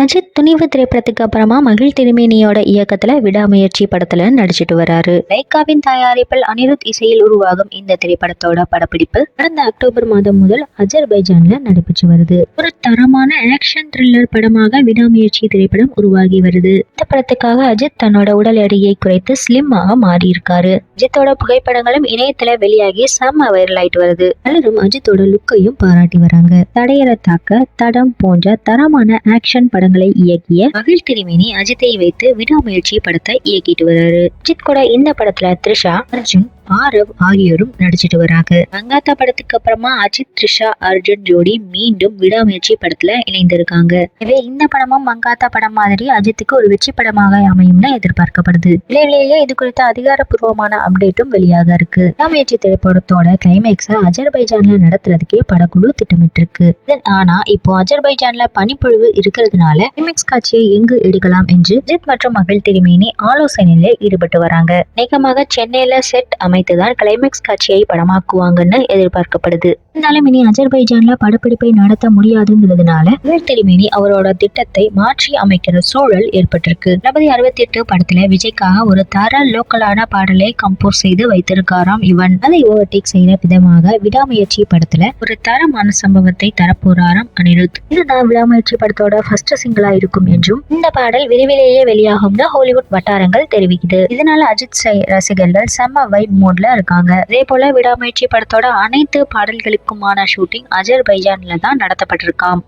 அஜித் துணிவு திரைப்படத்துக்கு அப்புறமா மகிழ் திருமேனியோட இயக்கத்துல விடாமுயற்சி படத்துல நடிச்சிட்டு வராரு. லைக்காவின் தயாரிப்பில் அனிருத் இசையில் உருவாகும் இந்த திரைப்படத்தோட படப்பிடிப்பு கடந்த அக்டோபர் மாதம் முதல் அஜர்பைஜான்ல நடைபெற்று வருது. ஒரு தரமான ஆக்ஷன் த்ரில்லர் படமாக விடாமுயற்சி திரைப்படம் உருவாகி வருது. இந்த படத்துக்காக அஜித் தன்னோட உடல் எடையை குறைத்து ஸ்லிம்மாக மாறி இருக்காரு. அஜித்தோட புகைப்படங்களும் இணையத்துல வெளியாகி செம்ம வைரல் ஆயிட்டு வருது. பலரும் அஜித்தோட லுக்கையும் பாராட்டி வராங்க. தடையற தாக்க, தடம் போன்ற தரமான ஆக்ஷன் படங்களை இயக்கிய மகிழ் திருமேனி அஜித்தை வைத்து விடாமுயற்சி படத்தை இயக்கிட்டு வர்றாரு. அஜித் கூட இந்த படத்துல த்ரிஷா, அர்ஜுன், ஆரவ் ஆகியோரும் நடிச்சிட்டு வராங்க. மங்காத்தா படத்துக்கு அப்புறமா அஜித், த்ரிஷா, அர்ஜுன் ஜோடி மீண்டும் விடாமுயற்சி படத்துல இணைந்திருக்காங்க. எனவே இந்த படமும் மங்காத்தா படம் மாதிரி அஜித்துக்கு ஒரு வெற்றி படமாக அமையும்னு எதிர்பார்க்கப்படுது. விரைவிலேயே இது குறித்த அதிகாரப்பூர்வமான அப்டேட்டும் வெளியாக இருக்கு. விடாமுயற்சி திரைப்படத்தோட கிளைமேக்ஸை அஜர்பைஜான்ல நடத்துறதுக்கே படக்குழு திட்டமிட்டு இருக்கு. ஆனா இப்போ அஜர்பைஜான்ல பனிப்பொழிவு இருக்கிறதுனால கிளைமேக்ஸ் காட்சியை எங்கு எடுக்கலாம் என்று அஜித் மற்றும் மகிழ் திருமேனி ஆலோசனையில ஈடுபட்டு வராங்க. அநேகமாக சென்னையில செட் அமைத்துதான் கிளைமேக்ஸ் காட்சியை படமாக்குவாங்கன்னு எதிர்பார்க்கப்படுது. இருந்தாலும் இனி அஜர்பைஜான்ல படப்பிடிப்பை நடத்த முடியாதுங்கிறதுனால மகிழ் திருமேனி அவரோட திட்டத்தை மாற்றி அமைக்கிற சூழல் ஏற்பட்டிருக்கு. 68 படத்துல விஜய்க்காக ஒரு தர லோக்கலான பாடலை கம்போஸ் செய்து வைத்திருக்காராம் இவன். அதை ஓவர்டேக் செய்யற விதமாக விடாமுயற்சி படத்துல ஒரு தரமான சம்பவத்தை தரப்போறாராம் அனிருத். இதுதான் விடாமுயற்சி படத்தோட ஃபர்ஸ்ட் சிங்கிளா இருக்கும் என்றும் இந்த பாடல் விரைவிலேயே வெளியாகும்னு ஹாலிவுட் வட்டாரங்கள் தெரிவிக்குது. இதனால அஜித் ரசிகர்கள் செம்ம வைப் மோட்ல இருக்காங்க. அதே போல விடாமுயற்சி படத்தோட அனைத்து பாடல்களுக்குமான ஷூட்டிங் அஜர்பைஜான்ல தான் நடத்தப்பட்டிருக்காம்.